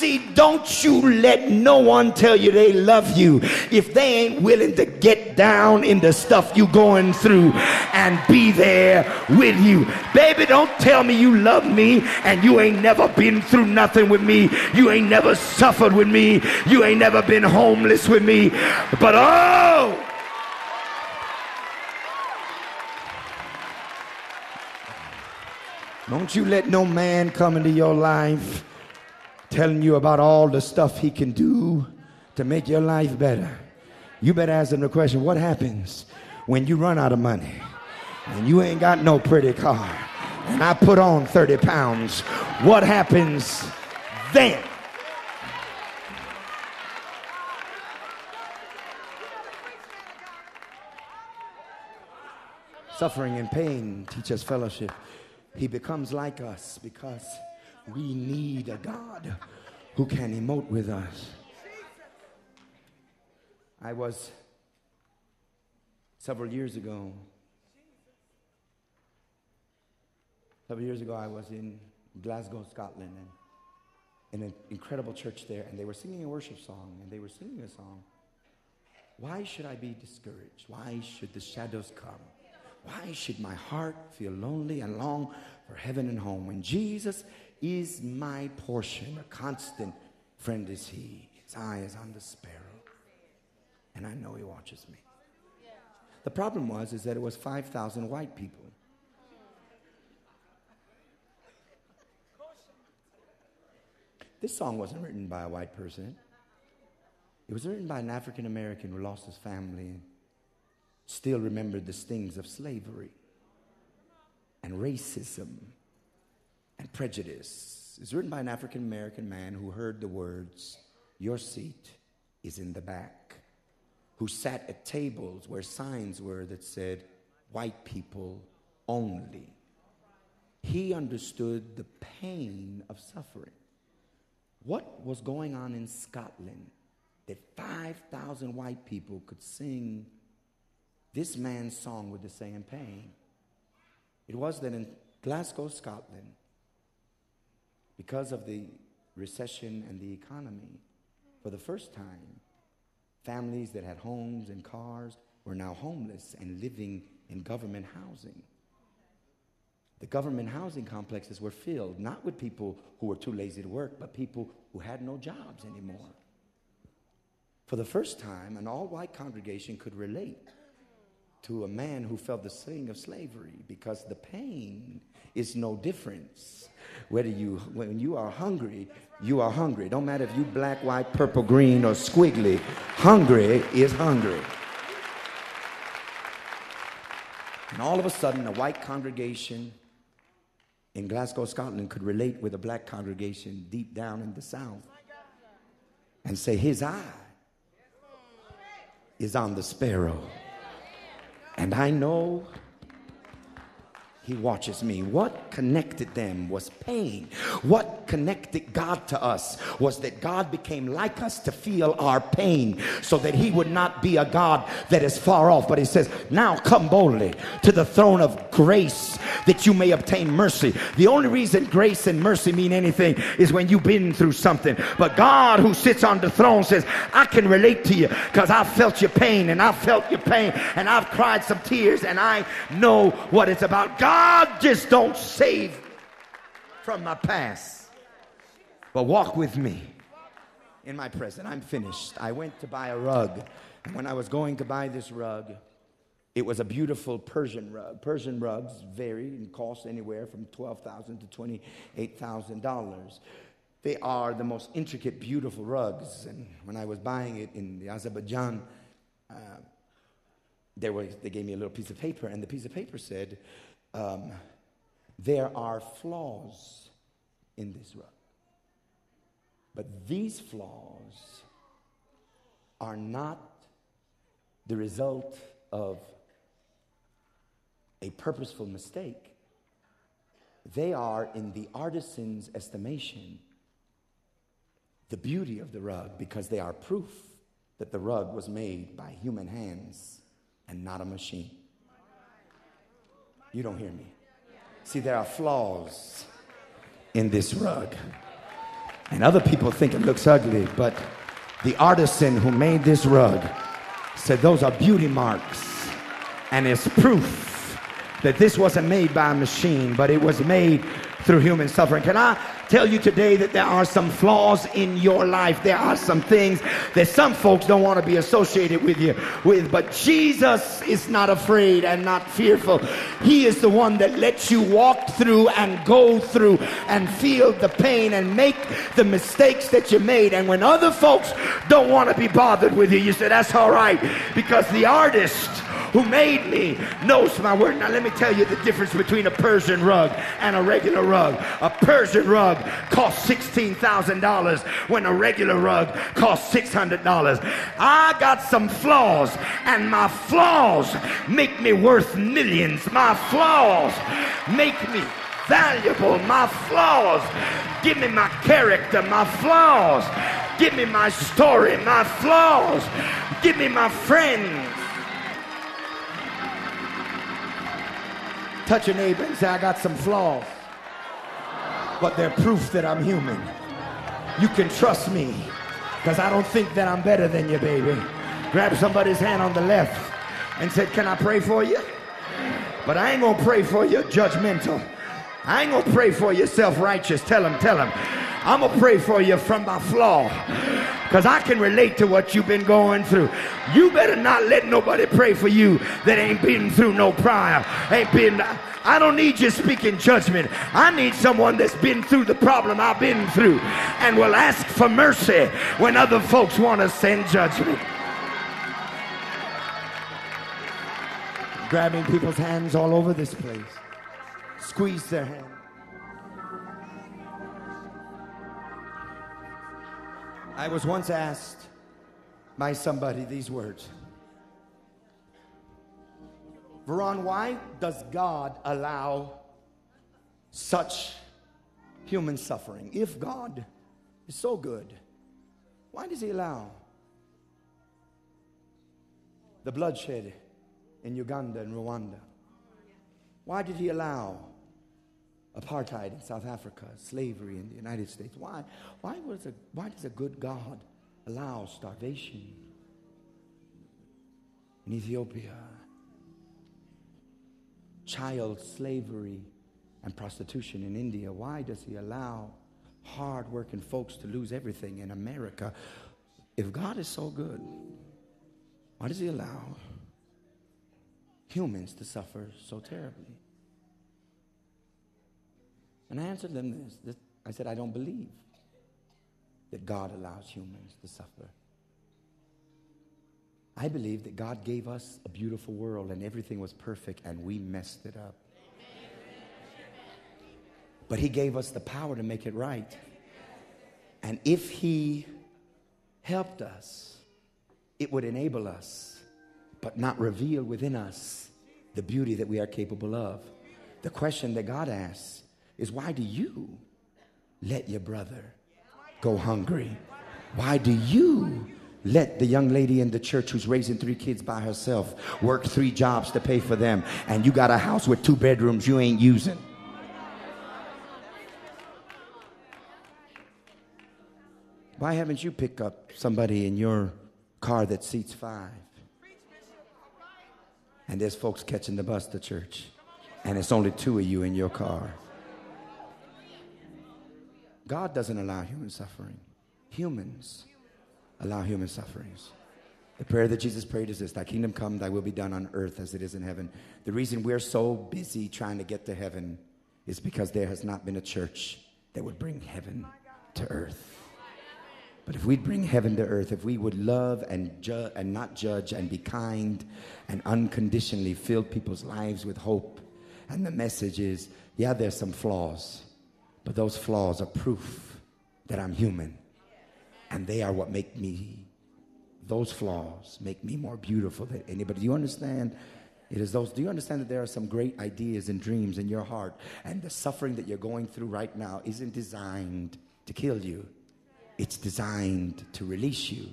See, don't you let no one tell you they love you if they ain't willing to get down in the stuff you going through and be there with you. Baby, don't tell me you love me and you ain't never been through nothing with me. You ain't never suffered with me. You ain't never been homeless with me. But oh, don't you let no man come into your life telling you about all the stuff he can do to make your life better. You better ask him the question, what happens when you run out of money and you ain't got no pretty car and I put on 30 pounds? What happens then? Suffering and pain teach us fellowship. He becomes like us because we need a God who can emote with us. I was, several years ago, I was in Glasgow, Scotland, and in an incredible church there, and they were singing a worship song, and they were singing a song, "Why should I be discouraged? Why should the shadows come? Why should my heart feel lonely and long for heaven and home? When Jesus is my portion, a constant friend is he. His eye is on the sparrow, and I know he watches me." The problem was that it was 5,000 white people. This song wasn't written by a white person. It was written by an African American who lost his family and still remembered the stings of slavery and racism and prejudice. It's written by an African American man who heard the words, "Your seat is in the back," who sat at tables where signs were that said, "White people only." He understood the pain of suffering. What was going on in Scotland that 5,000 white people could sing this man's song with the same pain? It was that in Glasgow, Scotland, because of the recession and the economy, for the first time, families that had homes and cars were now homeless and living in government housing. The government housing complexes were filled, not with people who were too lazy to work, but people who had no jobs anymore. For the first time, an all-white congregation could relate to a man who felt the sting of slavery, because the pain is no difference. When you are hungry, you are hungry. Don't matter if you black, white, purple, green, or squiggly. Hungry is hungry. And all of a sudden, a white congregation in Glasgow, Scotland could relate with a black congregation deep down in the South and say, his eye is on the sparrow, and I know he watches me. What connected them was pain. What connected God to us was that God became like us to feel our pain, so that he would not be a God that is far off, but he says, now come boldly to the throne of grace that you may obtain mercy. The only reason grace and mercy mean anything is when you've been through something. But God, who sits on the throne, says, I can relate to you because I felt your pain, and I felt your pain, and I've cried some tears, and I know what it's about. God just don't save from my past, but walk with me in my present. I'm finished. I went to buy a rug, and when I was going to buy this rug, it was a beautiful Persian rug. Persian rugs vary in cost anywhere from $12,000 to $28,000. They are the most intricate, beautiful rugs. And when I was buying it in the Azerbaijan, they gave me a little piece of paper, and the piece of paper said, there are flaws in this rug, but these flaws are not the result of a purposeful mistake. They are, in the artisan's estimation, the beauty of the rug, because they are proof that the rug was made by human hands and not a machine. You don't hear me. See, there are flaws in this rug. And other people think it looks ugly, but the artisan who made this rug said those are beauty marks. And it's proof that this wasn't made by a machine, but it was made through human suffering. Can I tell you today that there are some flaws in your life? There are some things that some folks don't want to be associated with you with, but Jesus is not afraid and not fearful. He is the one that lets you walk through and go through and feel the pain and make the mistakes that you made. And when other folks don't want to be bothered with you, you say, that's all right, because the artist who made me knows my word. Now let me tell you the difference between a Persian rug and a regular rug. A Persian rug costs $16,000 when a regular rug costs $600. I got some flaws, and my flaws make me worth millions. My flaws make me valuable. My flaws give me my character. My flaws give me my story. My flaws give me my friends. Touch your neighbor and say, I got some flaws, but they're proof that I'm human. You can trust me, because I don't think that I'm better than you, baby. Grab somebody's hand on the left and said, can I pray for you? But I ain't gonna pray for you judgmental. I ain't gonna pray for you self-righteous. Tell him. I'm gonna pray for you from my flaw, because I can relate to what you've been going through. You better not let nobody pray for you that ain't been through no prior. I don't need you speaking judgment. I need someone that's been through the problem I've been through and will ask for mercy when other folks want to send judgment. Grabbing people's hands all over this place. Squeeze their hand. I was once asked by somebody these words. Veron, why does God allow such human suffering? If God is so good, why does he allow the bloodshed in Uganda and Rwanda? Why did he allow apartheid in South Africa, slavery in the United States? Why does a good God allow starvation in Ethiopia, child slavery and prostitution in India? Why does he allow hard-working folks to lose everything in America? If God is so good, why does he allow humans to suffer so terribly? And I answered them this. I said, I don't believe that God allows humans to suffer. I believe that God gave us a beautiful world and everything was perfect and we messed it up. But he gave us the power to make it right. And if he helped us, it would enable us, but not reveal within us the beauty that we are capable of. The question that God asks is, why do you let your brother go hungry? Why do you let the young lady in the church who's raising 3 kids by herself work 3 jobs to pay for them, and you got a house with 2 bedrooms you ain't using? Why haven't you picked up somebody in your car that seats 5? And there's folks catching the bus to church, and it's only 2 of you in your car. God doesn't allow human suffering. Humans allow human sufferings. The prayer that Jesus prayed is this: thy kingdom come, thy will be done on earth as it is in heaven. The reason we're so busy trying to get to heaven is because there has not been a church that would bring heaven to earth. But if we'd bring heaven to earth, if we would love and not judge and be kind and unconditionally fill people's lives with hope, and the message is, yeah, there's some flaws, but those flaws are proof that I'm human. And they are what make me, those flaws make me more beautiful than anybody. Do you understand? Do you understand that there are some great ideas and dreams in your heart, and the suffering that you're going through right now isn't designed to kill you. It's designed to release you,